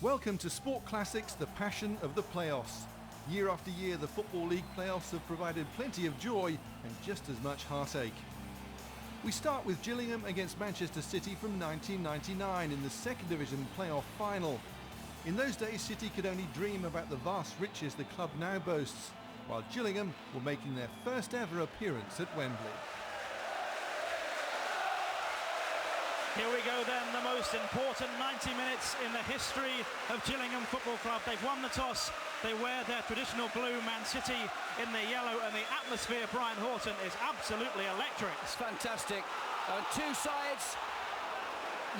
Welcome to Sport Classics, the passion of the playoffs. Year after year, the Football League playoffs have provided plenty of joy and just as much heartache. We start with Gillingham against Manchester City from 1999 in the second division playoff final. In those days, City could only dream about the vast riches the club now boasts, while Gillingham were making their first ever appearance at Wembley. Here we go then, the most important 90 minutes in the history of Gillingham Football Club. They've won the toss, they wear their traditional blue, Man City in their yellow, and the atmosphere, Brian Horton, is absolutely electric. It's fantastic. Two sides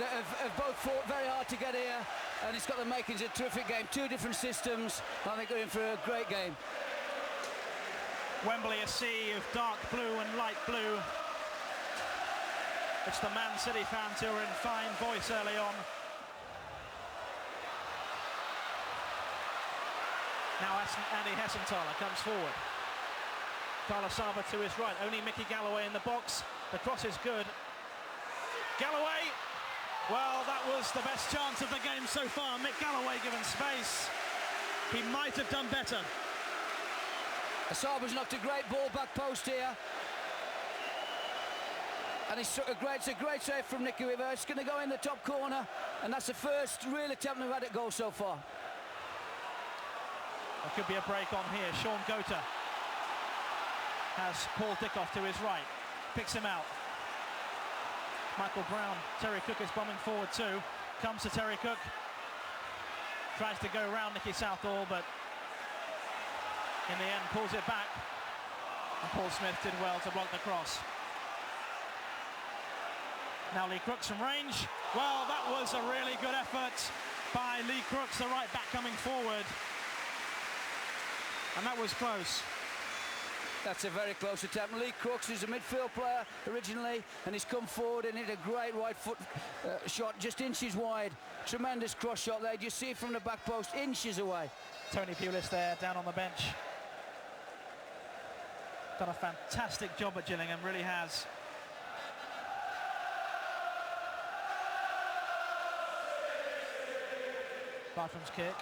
that have both fought very hard to get here, and it's got the makings of a terrific game. Two different systems. I think they're in for a great game. Wembley, a sea of dark blue and light blue. It's the Man City fans who were in fine voice early on. Now Andy Hessenthaler comes forward. Carlos Saba to his right, only Mickey Galloway in the box. The cross is good. Galloway, well, that was the best chance of the game so far. Mick Galloway given space. He might have done better. Saba's knocked a great ball back post here. And it's a great save from Nicky River. It's going to go in the top corner, and that's the first real attempt we've had at goal so far. There could be a break on here. Sean Gota has Paul Dickoff to his right, picks him out. Michael Brown, Terry Cook is bombing forward too. Comes to Terry Cook, tries to go round Nicky Southall, but in the end pulls it back. And Paul Smith did well to block the cross. Now Lee Crooks from range. Well, that was a really good effort by Lee Crooks, the right back coming forward. And that was close. That's a very close attempt. Lee Crooks is a midfield player originally, and he's come forward and hit a great right foot shot, just inches wide. Tremendous cross shot there. You see it from the back post, inches away. Tony Pulis there, down on the bench. Done a fantastic job at Gillingham, really has. Bartram's kick.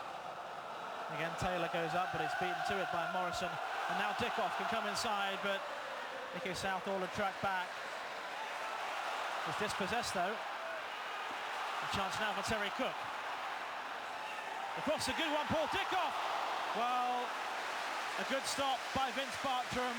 Again, Taylor goes up, but it's beaten to it by Morrison. And now Dickoff can come inside, but Nicky Southall had tracked back. Was dispossessed though. A chance now for Terry Cook. The cross, a good one, Paul Dickoff. Well, a good stop by Vince Bartram.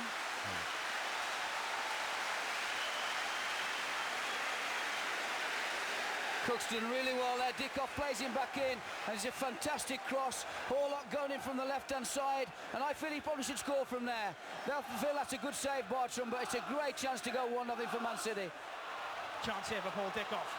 Cook's done really well there. Dickoff plays him back in, and it's a fantastic cross. Horlock going in from the left-hand side, and I feel he probably should score from there. They'll feel that's a good save, Bartram, but it's a great chance to go 1-0 for Man City. Chance here for Paul Dickoff.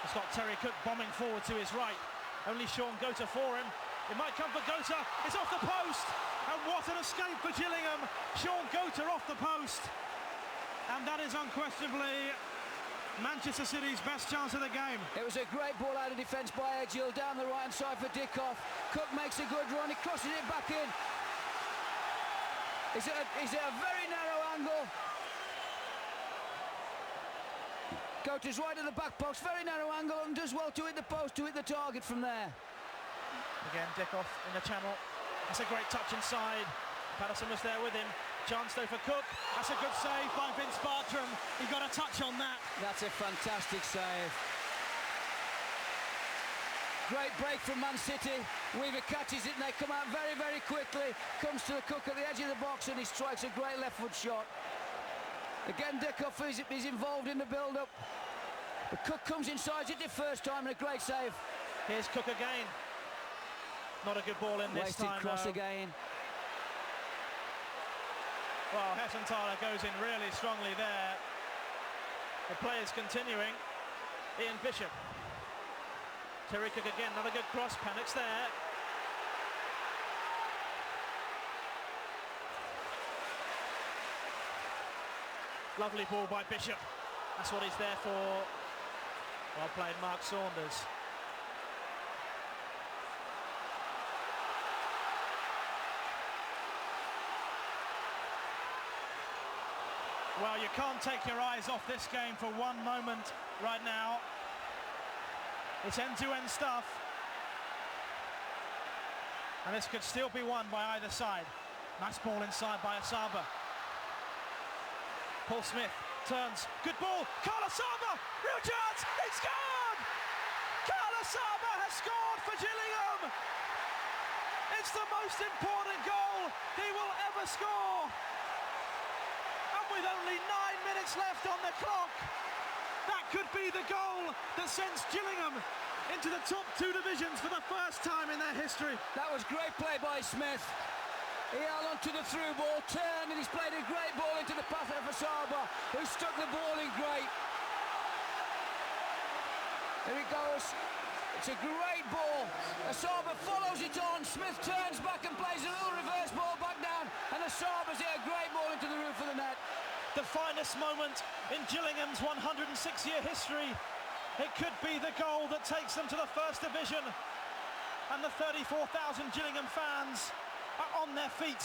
It's got Terry Cook bombing forward to his right. Only Sean Gota for him. It might come for Gota. It's off the post, and what an escape for Gillingham. Sean Gota off the post, and that is unquestionably Manchester City's best chance of the game. It was a great ball out of defence by Edgill, down the right-hand side for Dickoff. Cook makes a good run, he crosses it back in. Is it a very narrow angle? Gota's right at the back post, very narrow angle, and does well to hit the post, to hit the target from there. Again, Dickoff in the channel. That's a great touch inside. Patterson was there with him. Chance though for Cook. That's a good save by Vince Bartram. He got a touch on that. That's a fantastic save. Great break from Man City. Weaver catches it and they come out very, very quickly. Comes to the Cook at the edge of the box and he strikes a great left foot shot. Again, Dickoff is involved in the build-up. But Cook comes inside it the first time and a great save. Here's Cook again. Not a good ball in this time. Wasted cross again. Well, Hessenthaler goes in really strongly there. The play is continuing. Ian Bishop. Terry Cook again, another good cross, panics there. Lovely ball by Bishop. That's what he's there for. Well played, Mark Saunders. Well, you can't take your eyes off this game for one moment right now. It's end-to-end stuff. And this could still be won by either side. Nice ball inside by Asaba. Paul Smith turns, good ball, Carl Asaba, real chance, he scored! Carl Asaba has scored for Gillingham! It's the most important goal he will ever score! And with only 9 minutes left on the clock, that could be the goal that sends Gillingham into the top 2 divisions for the first time in their history. That was great play by Smith. He held on to the through ball, turned, and he's played a great ball into the path of Asaba, who stuck the ball in great. There he goes. It's a great ball. Asaba follows it on. Smith turns back and plays a little reverse ball back down, and Asaba's hit a great ball into the roof of the net. The finest moment in Gillingham's 106-year history. It could be the goal that takes them to the first division, and the 34,000 Gillingham fans are on their feet.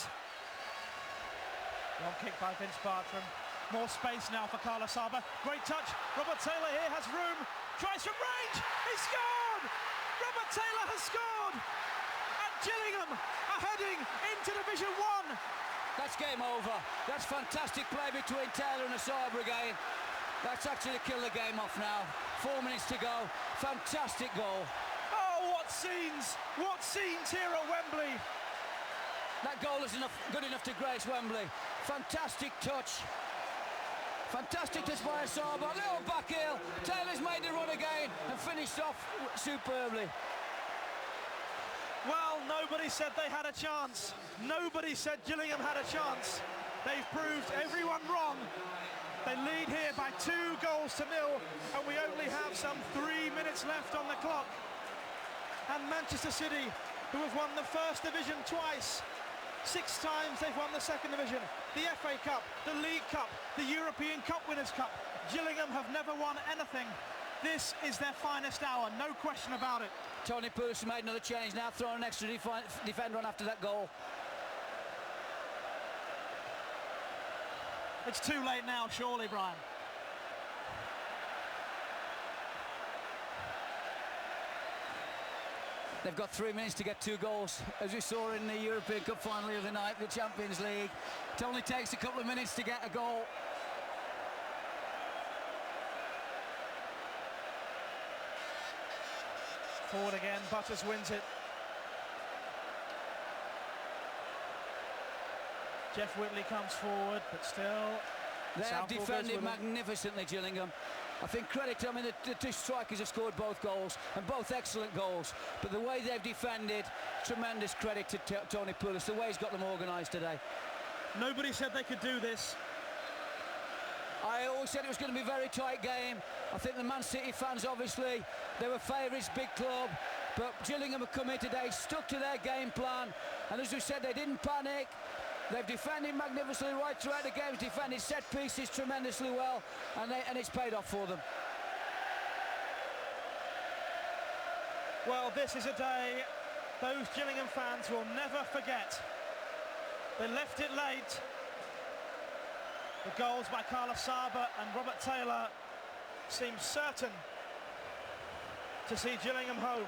Long kick by Vince Bartram. More space now for Carl Asaba. Great touch. Robert Taylor here has room. Tries from range. He scored! Robert Taylor has scored! And Gillingham are heading into Division 1. That's game over. That's fantastic play between Taylor and Asaba again. That's actually killed the game off now. 4 minutes to go. Fantastic goal. Oh, what scenes! What scenes here at Wembley! That goal is good enough to grace Wembley. Fantastic touch. Fantastic touch by Asaba. Little back heel. Taylor's made the run again and finished off superbly. Well, nobody said they had a chance. Nobody said Gillingham had a chance. They've proved everyone wrong. They lead here by 2 goals to 0, and we only have some 3 minutes left on the clock. And Manchester City, who have won the First Division twice, 6 times they've won the Second Division, the FA Cup, the League Cup, the European Cup Winners' Cup. Gillingham have never won anything. This is their finest hour, no question about it. Tony Pulis made another change now, throwing an extra defender on after that goal. It's too late now, surely, Brian. They've got 3 minutes to get 2 goals, as we saw in the European Cup final the other night, the Champions League. It only takes a couple of minutes to get a goal. Forward again, Butters wins it. Jeff Whitley comes forward, but still... They have defended magnificently, Gillingham. I think credit to, the 2 strikers have scored both goals, and both excellent goals. But the way they've defended, tremendous credit to Tony Pulis, the way he's got them organised today. Nobody said they could do this. I always said it was going to be a very tight game. I think the Man City fans, obviously, they were favourites, big club. But Gillingham have come here today, stuck to their game plan. And as we said, they didn't panic. They've defended magnificently right throughout the game, defended set pieces tremendously well, and it's paid off for them. Well, this is a day those Gillingham fans will never forget. They left it late. The goals by Carl Asaba and Robert Taylor seem certain to see Gillingham home.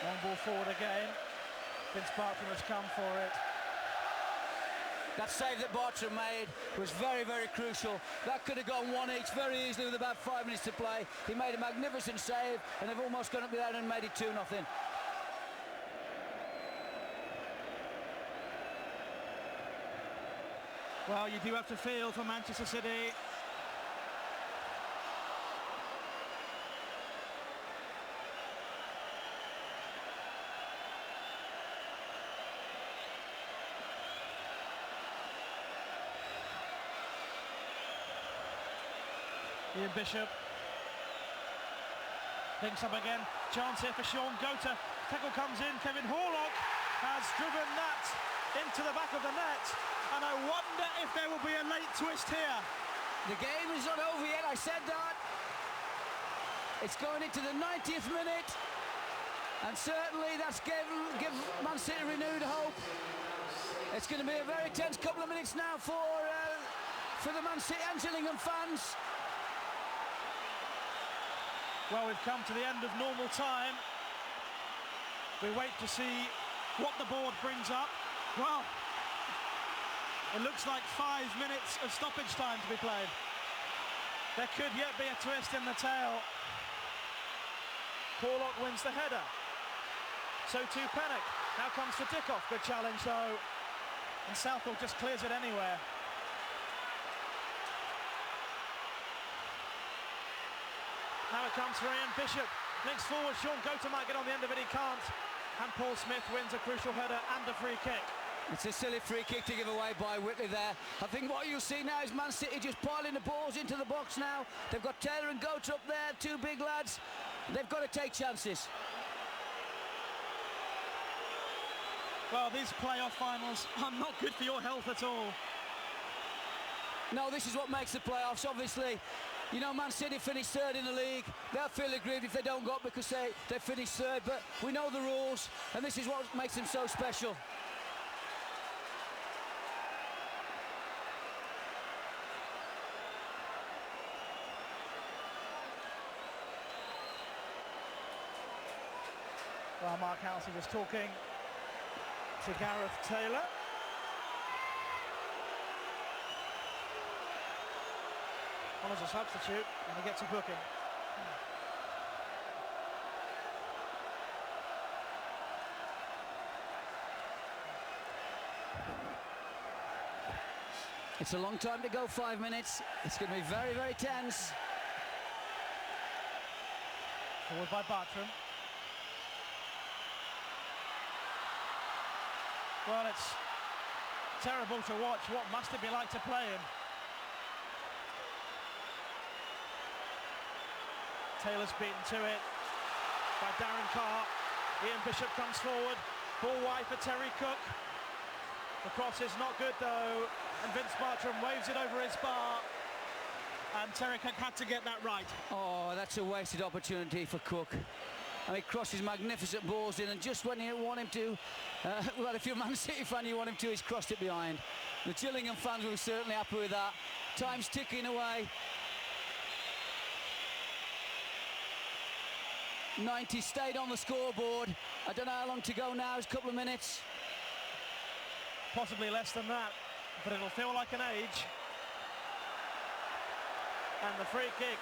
Long ball forward again. Vince Bartram has come for it. That save that Bartram made was very, very crucial. That could have gone 1 each very easily with about 5 minutes to play. He made a magnificent save, and they've almost gone up there and made it 2-0. Well, you do have to feel for Manchester City. Ian Bishop links up again. Chance here for Sean Gota. Tackle comes in. Kevin Horlock. has driven that into the back of the net, and I wonder if there will be a late twist here. The game is not over yet, I said that. It's going into the 90th minute, and certainly that's give Man City renewed hope. It's going to be a very tense couple of minutes now for the Man City and Gillingham fans. Well, we've come to the end of normal time. We wait to see what the board brings up. Well, it looks like 5 minutes of stoppage time to be played. There could yet be a twist in the tail. Porlock wins the header. So too Pennock. Now comes for Dickoff. Good challenge though. And Southall just clears it anywhere. Now it comes for Ian Bishop. Links forward, Sean Gota might get on the end of it, he can't. And Paul Smith wins a crucial header and a free kick. It's a silly free kick to give away by Whitley there. I think what you'll see now is Man City just piling the balls into the box now. They've got Taylor and Gota up there, two big lads. They've got to take chances. Well, these playoff finals are not good for your health at all. No, this is what makes the playoffs, obviously. You know, Man City finished third in the league. They'll feel aggrieved if they don't go up because they finished third, but we know the rules, and this is what makes them so special. Well, Mark Halsey was talking to Gareth Taylor. On as a substitute, and he gets a booking. It's a long time to go, 5 minutes. It's going to be very, very tense. Forward by Bartram. Well, it's terrible to watch. What must it be like to play in? Taylor's beaten to it by Darren Carr. Ian Bishop comes forward. Ball wide for Terry Cook. The cross is not good though, and Vince Bartram waves it over his bar. And Terry Cook had to get that right. Oh, that's a wasted opportunity for Cook. I mean, crosses magnificent balls in, and just when you want him to, well, if you're a Man City fan, you want him to, he's crossed it behind. The Gillingham fans will be certainly happy with that. Time's ticking away. 90 stayed on the scoreboard. I don't know how long to go now, it's a couple of minutes. Possibly less than that, but it'll feel like an age. And the free kick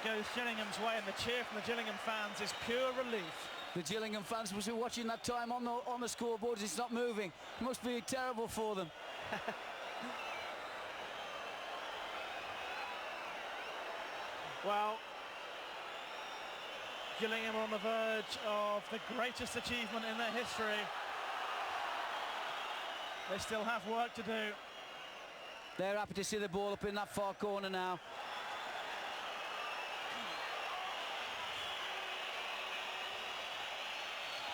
goes Gillingham's way, and the cheer from the Gillingham fans is pure relief. The Gillingham fans must be watching that time on the scoreboard. It's not moving. It must be terrible for them. Well, Gillingham are on the verge of the greatest achievement in their history. They still have work to do. They're happy to see the ball up in that far corner now.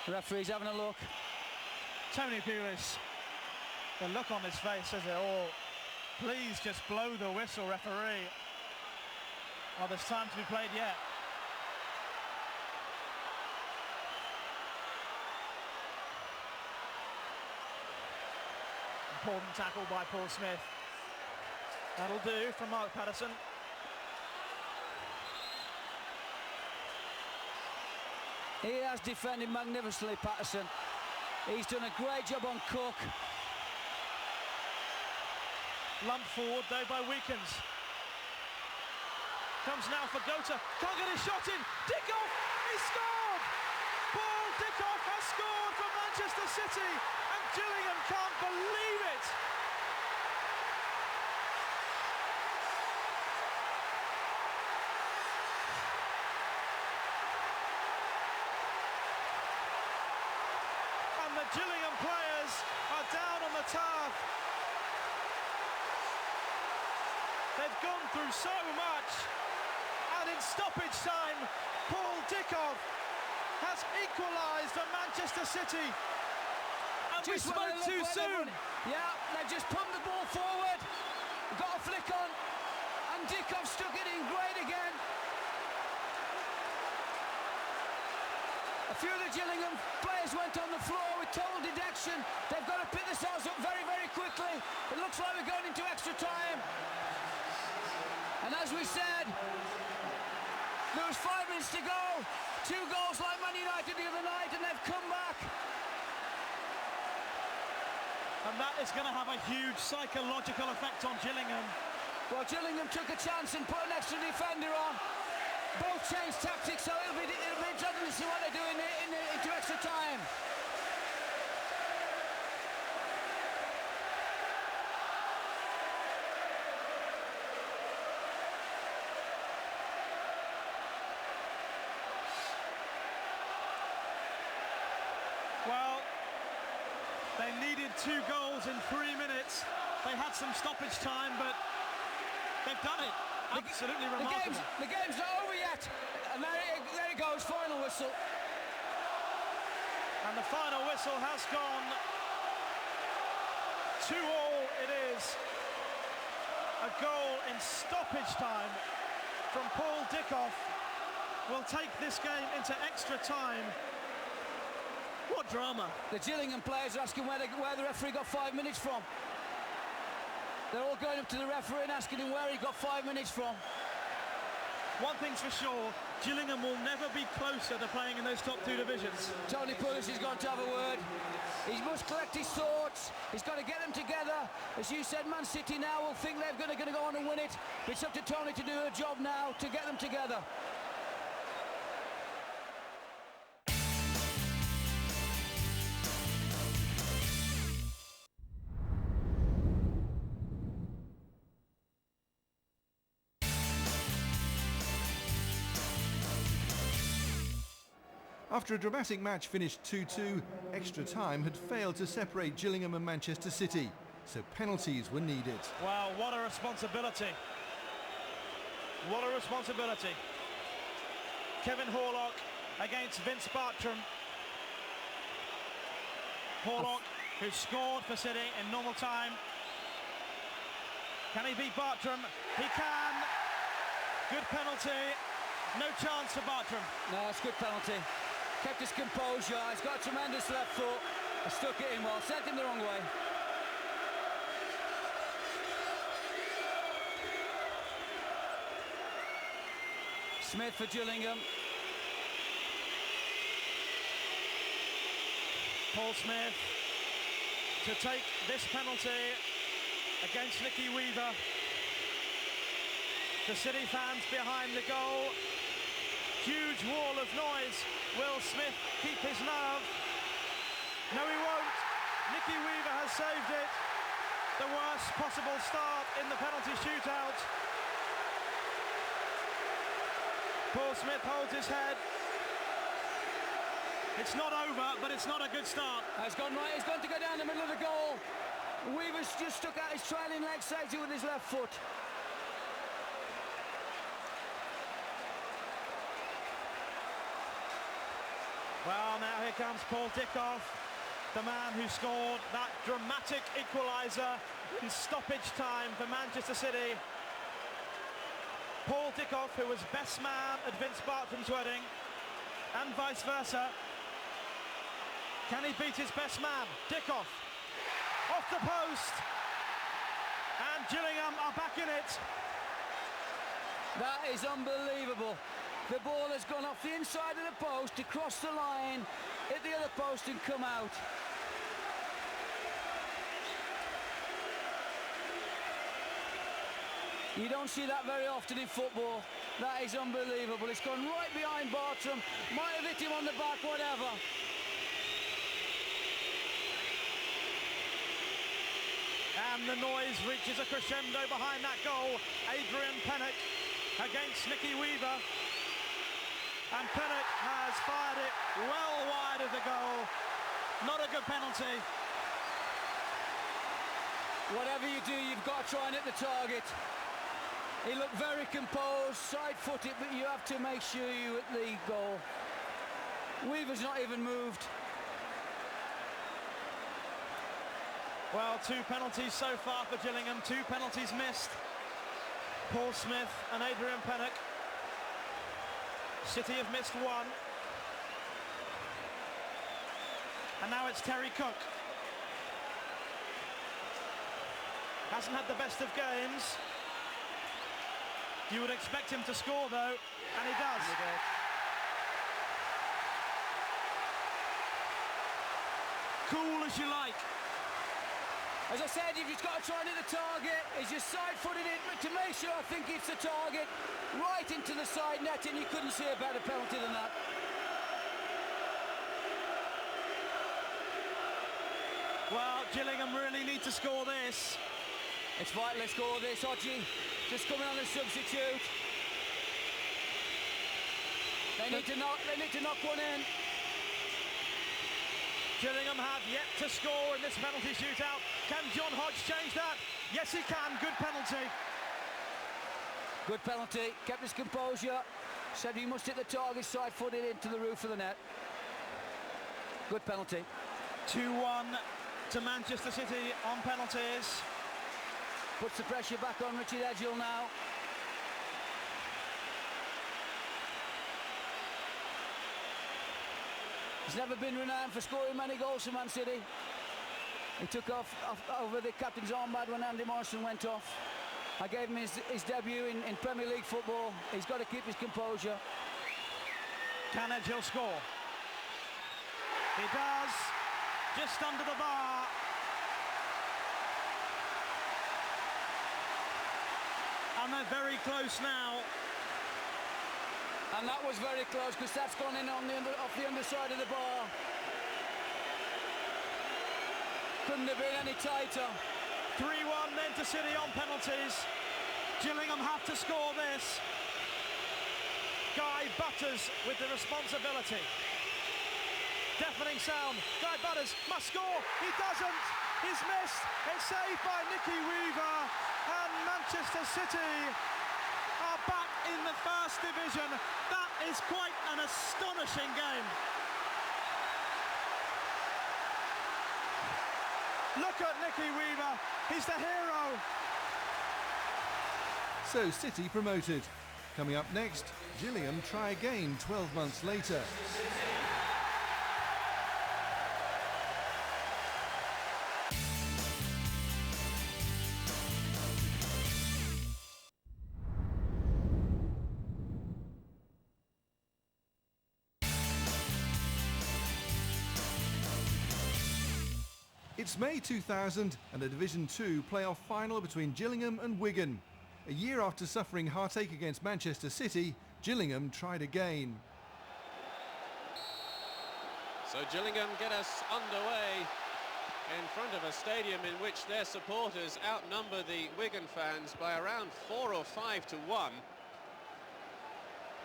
The referee's having a look. Tony Pulis, the look on his face says it all. Please just blow the whistle, referee. Oh, there's time to be played yet. Important tackle by Paul Smith. That'll do from Mark Patterson. He has defended magnificently, Patterson. He's done a great job on Cook. Lumped forward though by Weekens. Comes now for Gota. Can't get his shot in. Dickoff! He scored! Paul Dickoff has scored for Manchester City, and Gillingham can't believe it. And the Gillingham players are down on the turf. They've gone through so much, and in stoppage time, Paul Dickoff has equalised for Manchester City. we spoke too soon. Yeah, they just pumped the ball forward, got a flick on, and Dickoff stuck it in great again. A few of the Gillingham players went on the floor with total dejection. They've got to pick themselves up very, very quickly. It looks like we're going into extra time. And as we said, there was 5 minutes to go. 2 goals like Man United the other night, and they've come back. And that is going to have a huge psychological effect on Gillingham. Well, Gillingham took a chance and put an extra defender on. Both changed tactics, so it'll be interesting to see what they do into extra time. Well, they needed 2 goals in 3 minutes. They had some stoppage time, but they've done it. Absolutely remarkable. The game's not over yet. And there it goes, final whistle. And the final whistle has gone 2-2 it is. A goal in stoppage time from Paul Dickoff will take this game into extra time. What drama. The Gillingham players are asking where the referee got 5 minutes from. They're all going up to the referee and asking him where he got 5 minutes from. One thing's for sure, Gillingham will never be closer to playing in those top 2 divisions. Tony Pulis is going to have a word. He must collect his thoughts. He's got to get them together. As you said, Man City now will think they're going to go on and win it. But it's up to Tony to do a job now to get them together. After a dramatic match finished 2-2, extra time had failed to separate Gillingham and Manchester City, so penalties were needed. Wow, what a responsibility. What a responsibility. Kevin Horlock against Vince Bartram. Horlock, who scored for City in normal time. Can he beat Bartram? He can. Good penalty. No chance for Bartram. No, it's a good penalty. Kept his composure. He's got a tremendous left foot. He stuck it in well. Sent him the wrong way. Smith for Gillingham. Paul Smith to take this penalty against Nicky Weaver. The City fans behind the goal. Huge wall of noise. Will Smith keep his nerve? No, he won't. Nicky Weaver has saved it. The worst possible start in the penalty shootout. Paul Smith holds his head. It's not over, but it's not a good start. He's gone right. He's going to go down the middle of the goal. Weaver's just stuck out his trailing leg, saves it with his left foot. Well, now here comes Paul Dickoff, the man who scored that dramatic equaliser in stoppage time for Manchester City. Paul Dickoff, who was best man at Vince Bartram's wedding, and vice versa. Can he beat his best man? Dickoff, off the post, and Gillingham are back in it. That is unbelievable. The ball has gone off the inside of the post to cross the line, hit the other post and come out. You don't see that very often in football. That is unbelievable. It's gone right behind Bartram. Might have hit him on the back, whatever. And the noise reaches a crescendo behind that goal. Adrian Pennock against Nicky Weaver. And Pennock has fired it well wide of the goal. Not a good penalty. Whatever you do, you've got to try and hit the target. He looked very composed, side-footed, but you have to make sure you hit the goal. Weaver's not even moved. Well, 2 penalties so far for Gillingham, 2 penalties missed. Paul Smith and Adrian Pennock. City have missed 1. And now it's Terry Cook. Hasn't had the best of games. You would expect him to score though, and he does. Cool as you like. As I said, you've just got to try and hit the target. He's just side-footed it, but to make sure I think it's the target right into the side net, and you couldn't see a better penalty than that. Well, Gillingham really need to score this. It's vital to score this. Hodgie just coming on as substitute. They need to knock one in. Gillingham have yet to score in this penalty shootout. Can John Hodge change that? Yes, he can. Good penalty. Good penalty. Kept his composure. Said he must hit the target, side-footed into the roof of the net. Good penalty. 2-1 to Manchester City on penalties. Puts the pressure back on Richard Edghill now. He's never been renowned for scoring many goals for Man City. He took off over the captain's armband when Andy Morrison went off. I gave him his debut in Premier League football. He's got to keep his composure. Can Edghill score? He does. Just under the bar. And they're very close now. And that was very close because that's gone in on off the underside of the bar. Couldn't have been any tighter. 3-1 then to City on penalties. Gillingham have to score this. Guy Butters with the responsibility. Deafening sound. Guy Butters must score. He doesn't. He's missed. It's saved by Nicky Weaver. And Manchester City are back in the first division. That is quite an astonishing game. Look at Nicky Weaver. He's the hero. So City promoted. Coming up next, Gillingham try again 12 months later. It's May 2000 and a Division 2 playoff final between Gillingham and Wigan. A year after suffering heartache against Manchester City, Gillingham tried again. So Gillingham get us underway in front of a stadium in which their supporters outnumber the Wigan fans by around 4 or 5 to 1.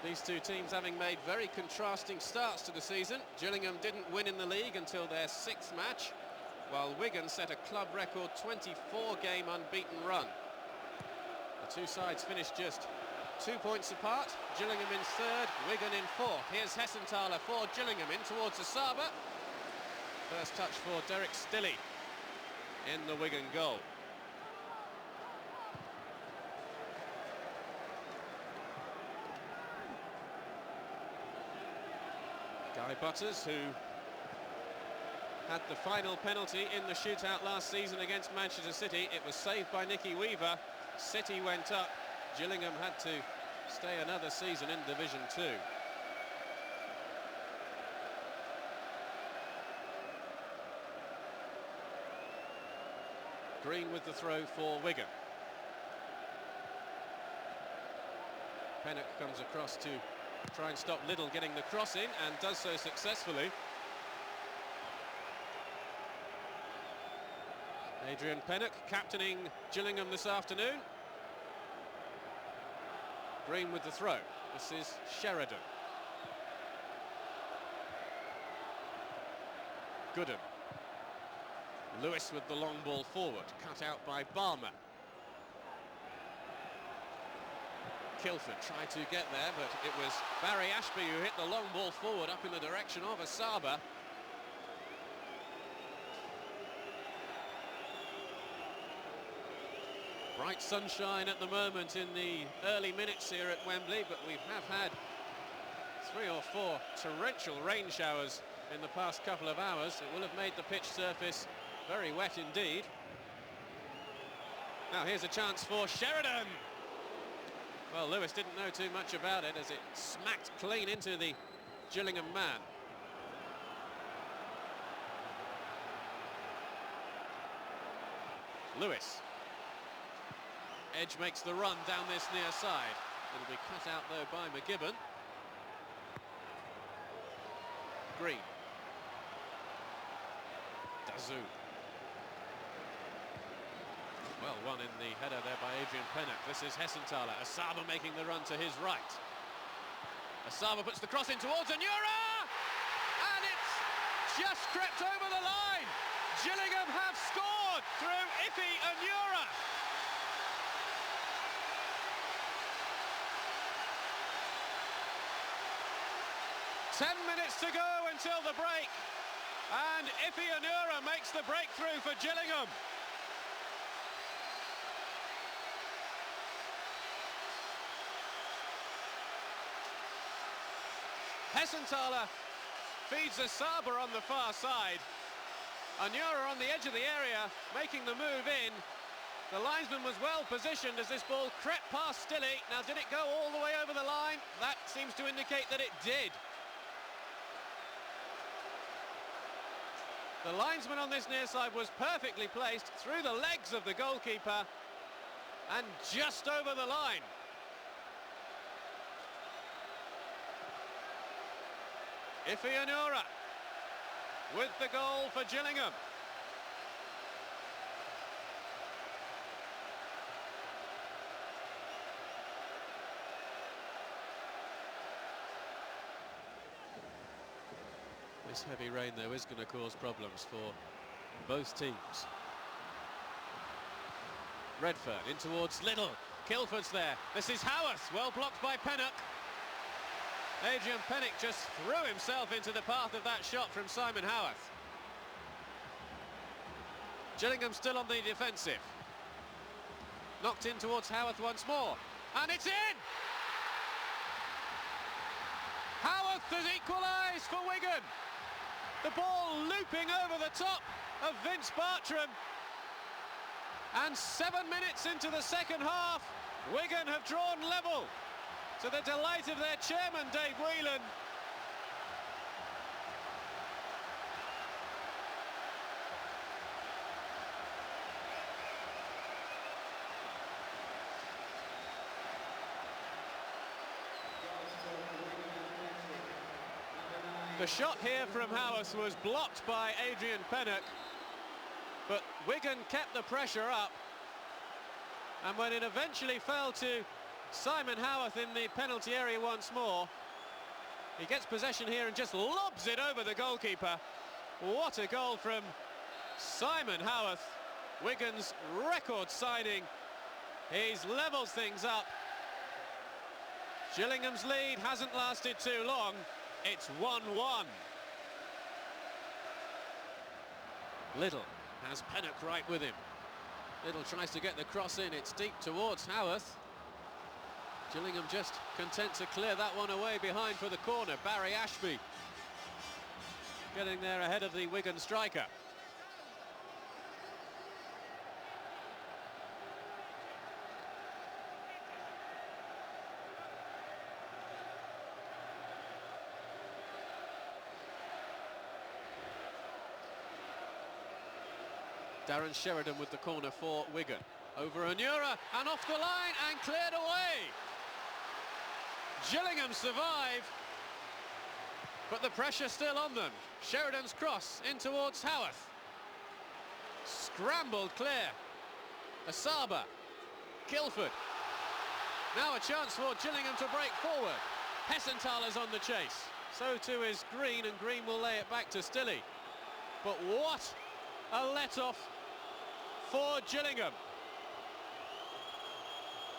These two teams having made very contrasting starts to the season. Gillingham didn't win in the league until their 6th match, while Wigan set a club record 24-game unbeaten run. The two sides finished just 2 points apart. Gillingham in 3rd, Wigan in 4th. Here's Hessenthaler for Gillingham in towards Asaba. First touch for Derek Stilley in the Wigan goal. Guy Butters, who had the final penalty in the shootout last season against Manchester City. It was saved by Nicky Weaver. City went up. Gillingham had to stay another season in Division 2. Green with the throw for Wigan. Pennock comes across to try and stop Liddell getting the cross in, and does so successfully. Adrian Pennock captaining Gillingham this afternoon. Green with the throw. This is Sheridan. Gooden. Lewis with the long ball forward, cut out by Balmer. Kilford tried to get there, but it was Barry Ashby who hit the long ball forward up in the direction of Asaba. Bright sunshine at the moment in the early minutes here at Wembley, but we have had 3 or 4 torrential rain showers in the past couple of hours. It will have made the pitch surface very wet indeed. Now here's a chance for Sheridan. Well, Lewis didn't know too much about it as it smacked clean into the Gillingham man. Lewis. Edge makes the run down this near side. It'll be cut out though by McGibbon. Green. Dazoo. Well, one in the header there by Adrian Pennock. This is Hessenthaler. Asaba making the run to his right. Asaba puts the cross in towards Anura! And it's just crept over the line. Gillingham have scored through Iffy Anura. Ten minutes to go until the break. And Iffy Anura makes the breakthrough for Gillingham. Hessenthaler feeds Asaba on the far side. Anura on the edge of the area, making the move in. The linesman was well positioned as this ball crept past Stilley. Now, did it go all the way over the line? That seems to indicate that it did. The linesman on this near side was perfectly placed through the legs of the goalkeeper and just over the line. Iffy Anura with the goal for Gillingham. This heavy rain though is going to cause problems for both teams. Redfern in towards Little. Kilford's there. This is Howarth, well blocked by Pennock. Adrian Pennock just threw himself into the path of that shot from Simon Howarth. Gillingham still on the defensive. Knocked in towards Howarth once more. And it's in! Howarth has equalised for Wigan. The ball looping over the top of Vince Bartram. And 7 minutes into the second half, Wigan have drawn level, to the delight of their chairman, Dave Whelan. The shot here from Howarth was blocked by Adrian Pennock, but Wigan kept the pressure up, and when it eventually fell to Simon Howarth in the penalty area once more, he gets possession here and just lobs it over the goalkeeper. What a goal from Simon Howarth, Wigan's record signing. He's levelled things up. Gillingham's lead hasn't lasted too long. It's 1-1. Little has Pennock right with him. Little tries to get the cross in. It's deep towards Howarth. Gillingham just content to clear that one away behind for the corner. Barry Ashby getting there ahead of the Wigan striker. Darren Sheridan with the corner for Wigan. Over Anura and off the line and cleared away. Gillingham survive, but the pressure still on them. Sheridan's cross in towards Howarth. Scrambled clear. Asaba. Kilford. Now a chance for Gillingham to break forward. Hessenthaler's on the chase. So too is Green, and Green will lay it back to Stilley. But what a let-off for Gillingham.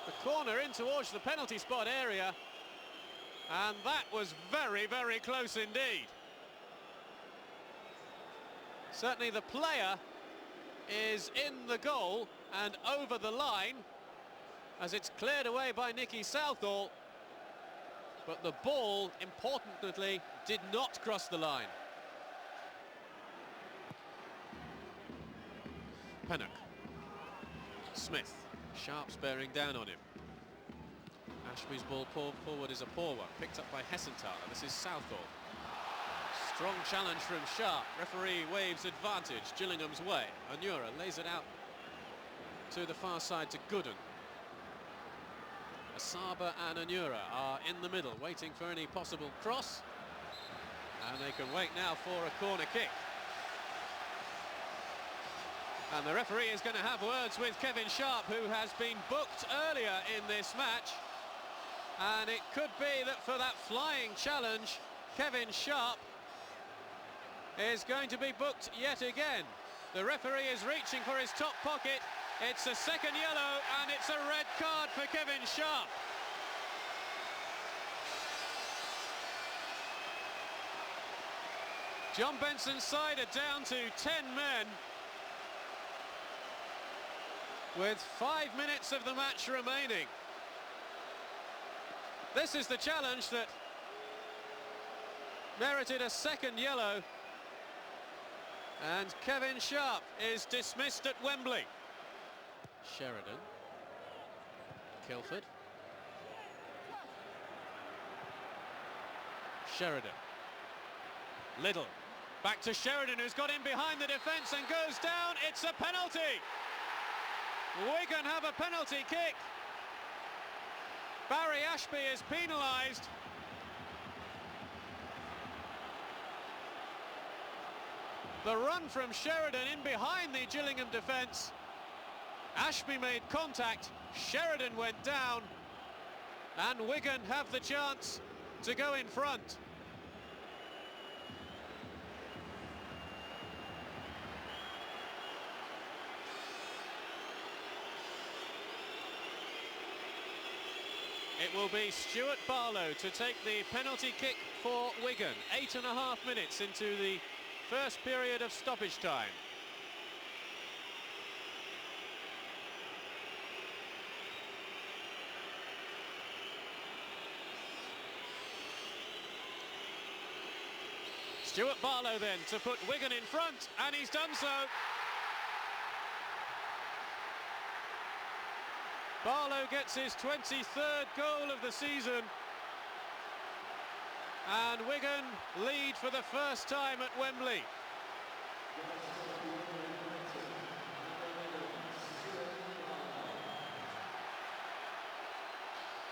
The corner in towards the penalty spot area, and that was very, very close indeed. Certainly the player is in the goal and over the line, as it's cleared away by Nicky Southall. But the ball, importantly, did not cross the line. Pennock. Smith. Sharp's bearing down on him. Ashby's ball forward is a poor one, picked up by Hessenthaler. This is Southall. Strong challenge from Sharp. Referee waves advantage Gillingham's way. Onura lays it out to the far side to Gooden. Asaba and Onura are in the middle, waiting for any possible cross. And they can wait now for a corner kick. And the referee is going to have words with Kevin Sharp, who has been booked earlier in this match. And it could be that for that flying challenge, Kevin Sharp is going to be booked yet again. The referee is reaching for his top pocket. It's a second yellow and it's a red card for Kevin Sharp. John Benson's side are down to 10 men with 5 minutes of the match remaining. This is the challenge that merited a second yellow, and Kevin Sharp is dismissed at Wembley. Sheridan. Kilford. Sheridan. Liddell. Back to Sheridan, who's got in behind the defence and goes down. It's a penalty. Wigan have a penalty kick. Barry Ashby is penalised. The run from Sheridan in behind the Gillingham defence. Ashby made contact, Sheridan went down, and Wigan have the chance to go in front. It will be Stuart Barlow to take the penalty kick for Wigan. 8.5 minutes into the first period of stoppage time. Stuart Barlow then to put Wigan in front, and he's done so. Barlow gets his 23rd goal of the season, and Wigan lead for the first time at Wembley.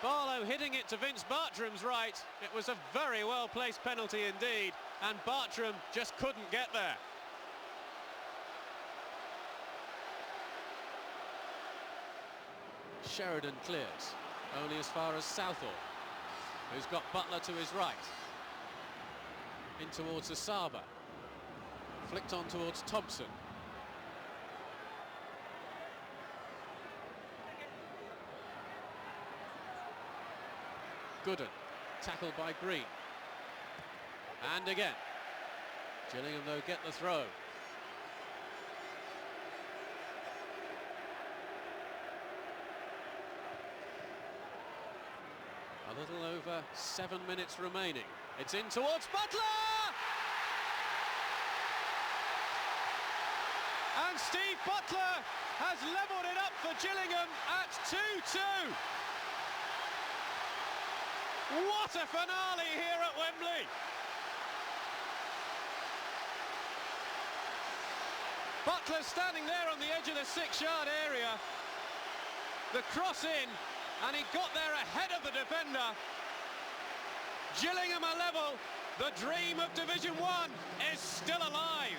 Barlow hitting it to Vince Bartram's right. It was a very well-placed penalty indeed, and Bartram just couldn't get there. Sheridan clears, only as far as Southall, who's got Butler to his right. In towards Asaba. Flicked on towards Thompson. Gooden, tackled by Green. And again. Gillingham, though, get the throw. A little over 7 minutes remaining. It's in towards Butler! And Steve Butler has levelled it up for Gillingham at 2-2. What a finale here at Wembley! Butler standing there on the edge of the 6-yard area. The cross in, and he got there ahead of the defender. Gillingham are level. The dream of Division 1 is still alive.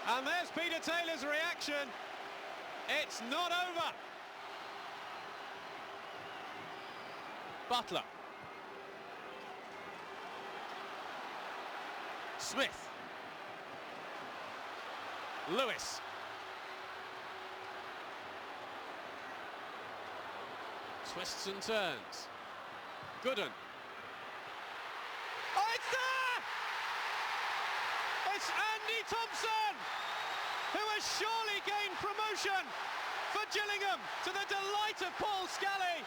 And there's Peter Taylor's reaction. It's not over. Butler. Smith. Lewis. Twists and turns. Gooden. Oh, it's there! It's Andy Thompson, who has surely gained promotion for Gillingham, to the delight of Paul Scally.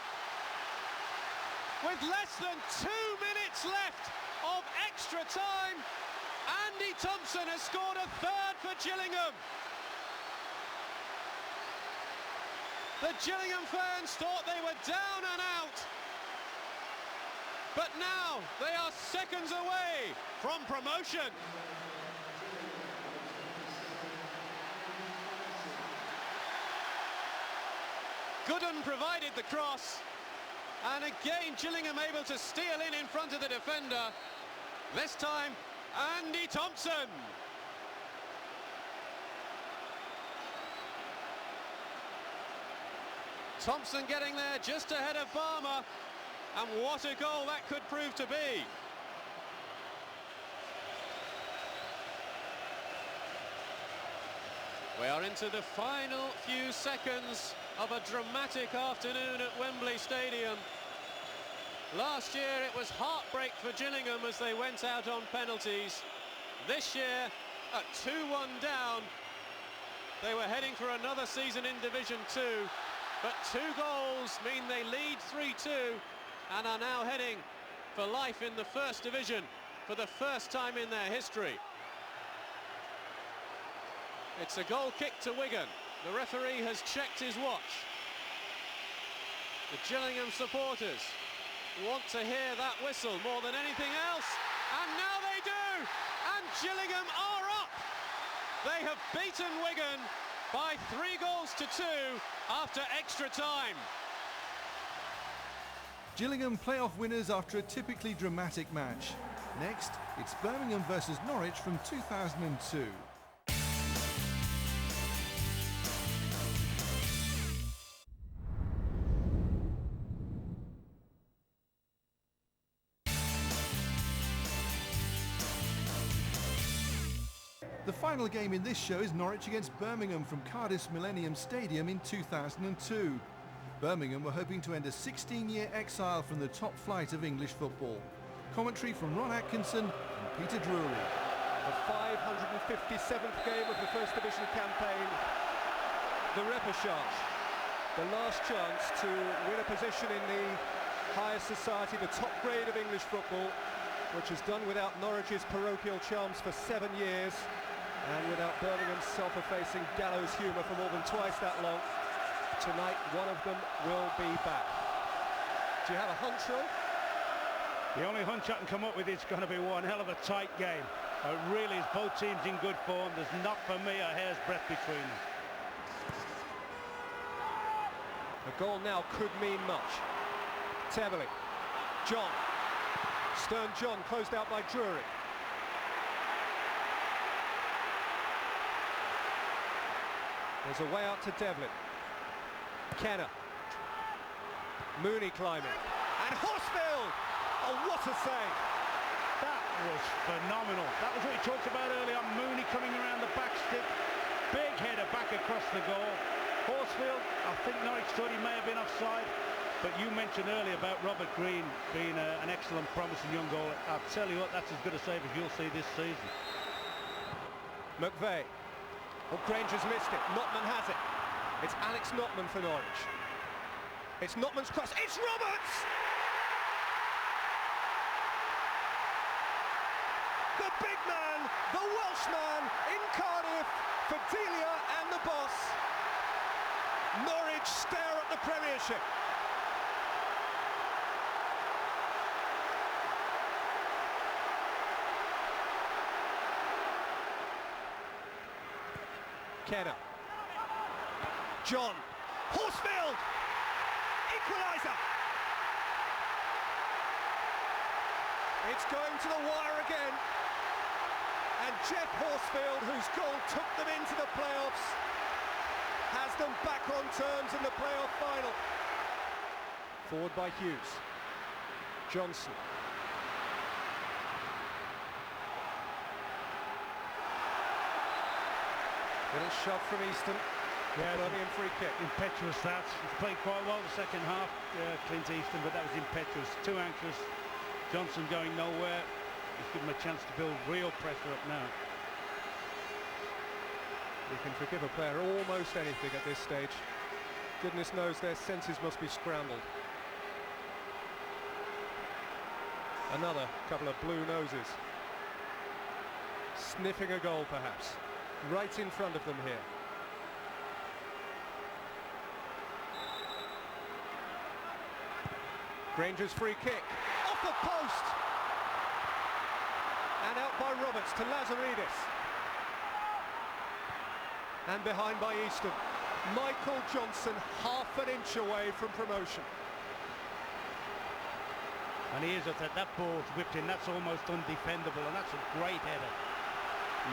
With less than 2 minutes left of extra time, Andy Thompson has scored a third for Gillingham. The Gillingham fans thought they were down and out, but now they are seconds away from promotion. Gooden provided the cross, and again Gillingham able to steal in front of the defender. This time Andy Thompson. Thompson getting there just ahead of Barmer, and what a goal that could prove to be. We are into the final few seconds of a dramatic afternoon at Wembley Stadium. Last year it was heartbreak for Gillingham as they went out on penalties. This year, at 2-1 down, they were heading for another season in Division 2, but 2 goals mean they lead 3-2 and are now heading for life in the First Division for the first time in their history. It's a goal kick to Wigan. The referee has checked his watch. The Gillingham supporters want to hear that whistle more than anything else, and now they do, and Gillingham are up. They have beaten Wigan by 3-2 after extra time. Gillingham playoff winners after a typically dramatic match. Next, it's Birmingham versus Norwich from 2002. The final game in this show is Norwich against Birmingham from Cardiff's Millennium Stadium in 2002. Birmingham were hoping to end a 16-year exile from the top flight of English football. Commentary from Ron Atkinson and Peter Drury. The 557th game of the First Division campaign. The repechage. The last chance to win a position in the highest society, the top grade of English football, which has done without Norwich's parochial charms for 7 years, and without Birmingham's self-effacing gallows humour for more than twice that long. Tonight, one of them will be back. Do you have a hunch, Roy? The only hunch I can come up with is going to be one hell of a tight game. It really is, both teams in good form. There's not, for me, a hair's breadth between them. A goal now could mean much. Teverley. John. Stern John closed out by Drury. There's a way out to Devlin. Kenner. Mooney climbing. And Horsfield! Oh, what a save! That was phenomenal. That was what we talked about earlier on. Mooney coming around the back stick. Big header back across the goal. Horsfield, I think Norwich thought he may have been offside. But you mentioned earlier about Robert Green being an excellent, promising young goalie. I'll tell you what, that's as good a save as you'll see this season. McVeigh. Oh, Granger's missed it. Notman has it. It's Alex Notman for Norwich. It's Notman's cross. It's Roberts! The big man, the Welshman in Cardiff for Delia and the boss. Norwich stare at the Premiership. Kenner. John. Horsfield! Equaliser! It's going to the wire again. And Jeff Horsfield, whose goal took them into the playoffs, has them back on terms in the playoff final. Forward by Hughes. Johnson. Little shove from Easton. Yeah, Birmingham free kick. Impetuous that. He's played quite well the second half, Clint Easton, but that was impetuous. Too anxious. Johnson going nowhere. He's given him a chance to build real pressure up now. You can forgive a player almost anything at this stage. Goodness knows their senses must be scrambled. Another couple of blue noses. Sniffing a goal perhaps. Right in front of them here. Granger's free kick. Off the post! And out by Roberts to Lazaridis. And behind by Easton. Michael Johnson half an inch away from promotion. And he is at that ball's whipped in, that's almost undefendable, and that's a great header.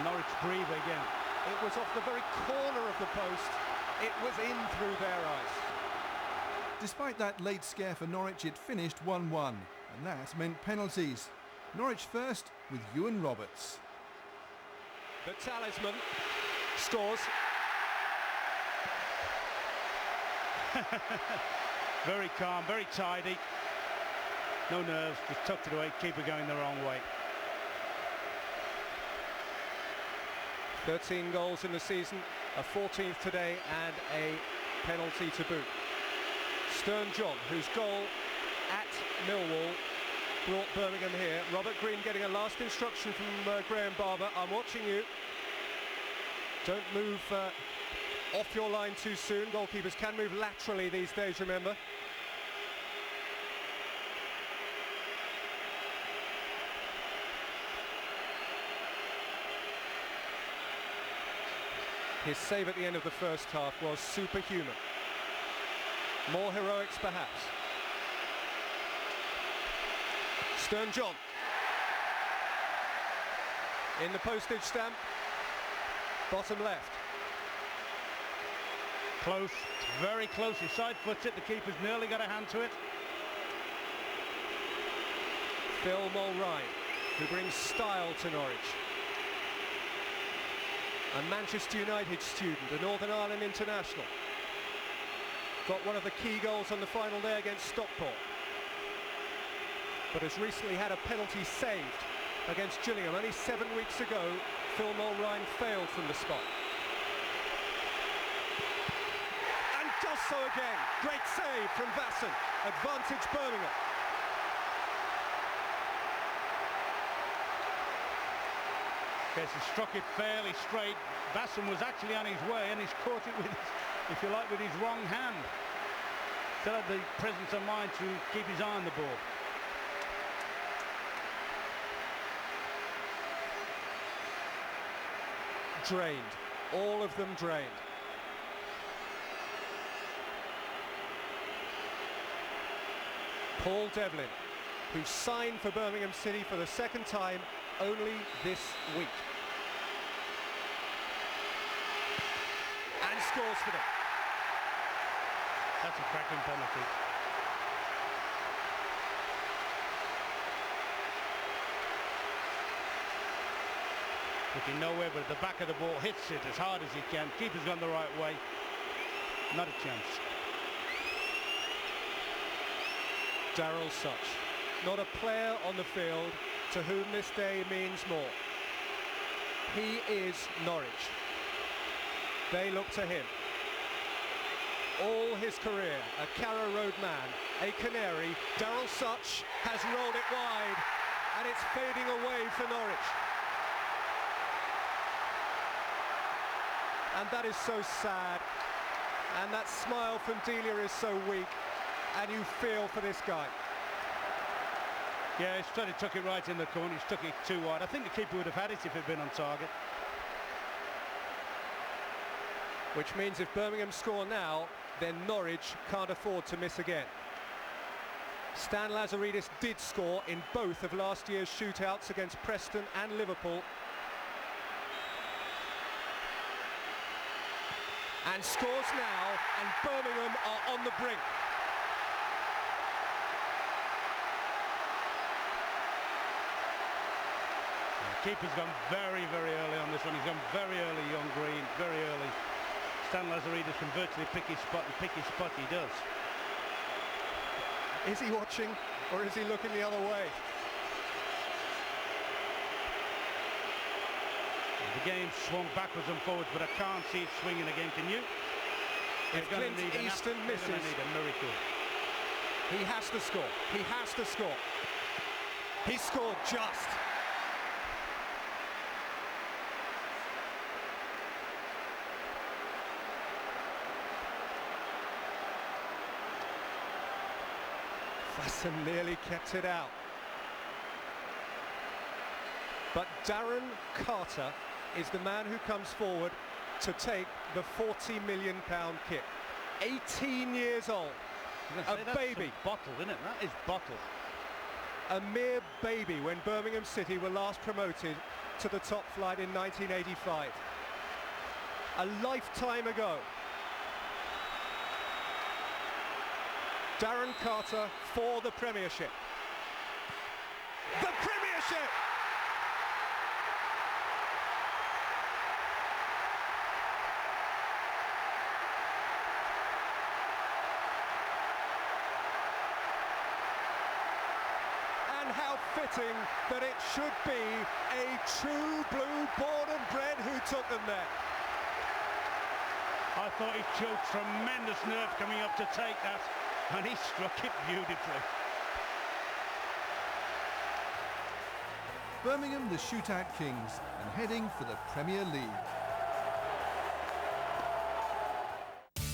Norwich breathe again. It was off the very corner of the post. It was in through their eyes. Despite that late scare for Norwich, it finished 1-1, and that meant penalties. Norwich first with Ewan Roberts. The talisman scores. Very calm, very tidy. No nerves, just tucked it away, keep it going the wrong way. 13 goals in the season, a 14th today and a penalty to boot. Stern John, whose goal at Millwall brought Birmingham here. Robert Green getting a last instruction from Graham Barber. I'm watching you. Don't move off your line too soon. Goalkeepers can move laterally these days, remember. His save at the end of the first half was superhuman. More heroics perhaps. Stern John. In the postage stamp. Bottom left. Close, very close, he side-foots it, the keeper's nearly got a hand to it. Phil Mulrine, who brings style to Norwich. A Manchester United student, a Northern Ireland international. Got one of the key goals on the final day against Stockport. But has recently had a penalty saved against Gillingham. Only 7 weeks ago, Phil Mulrine failed from the spot. And does so again. Great save from Vasson. Advantage Birmingham. Yes, he struck it fairly straight. Vasson was actually on his way and he's caught it with his, if you like, with his wrong hand. Still had the presence of mind to keep his eye on the ball. Drained. All of them drained. Paul Devlin, who signed for Birmingham City for the second time only this week. And scores for them. That's a cracking penalty. Looking nowhere, but at the back of the ball, hits it as hard as he can. Keeper's gone the right way. Not a chance. Daryl Such, not a player on the field to whom this day means more. He is Norwich. They look to him. All his career, a Carrow Road man, a Canary. Daryl Such has rolled it wide, and it's fading away for Norwich. And that is so sad, and that smile from Delia is so weak, and you feel for this guy. Yeah, he's trying to tuck it right in the corner. He's tuck it too wide. I think the keeper would have had it if it had been on target. Which means if Birmingham score now, then Norwich can't afford to miss again. Stan Lazaridis did score in both of last year's shootouts against Preston and Liverpool. And scores now, and Birmingham are on the brink. The keeper's gone very, very early on this one. He's gone very early on Green, very early. Stan Lazaridis can virtually pick his spot, and pick his spot he does. Is he watching, or is he looking the other way? The game swung backwards and forwards, but I can't see it swinging again. Can you? If Clint Easton misses, they're going to need a miracle. he has to score. He has to score. He scored just. Fassen nearly kept it out. But Darren Carter is the man who comes forward to take the £40 million kick. 18 years old, a baby. Bottle, isn't it? That is bottle. A mere baby when Birmingham City were last promoted to the top flight in 1985. A lifetime ago. Darren Carter for the Premiership. The Premiership! And how fitting that it should be a true blue born and bred who took them there. I thought he showed tremendous nerve coming up to take that, and he struck it beautifully. Birmingham, the shootout kings, and heading for the Premier League.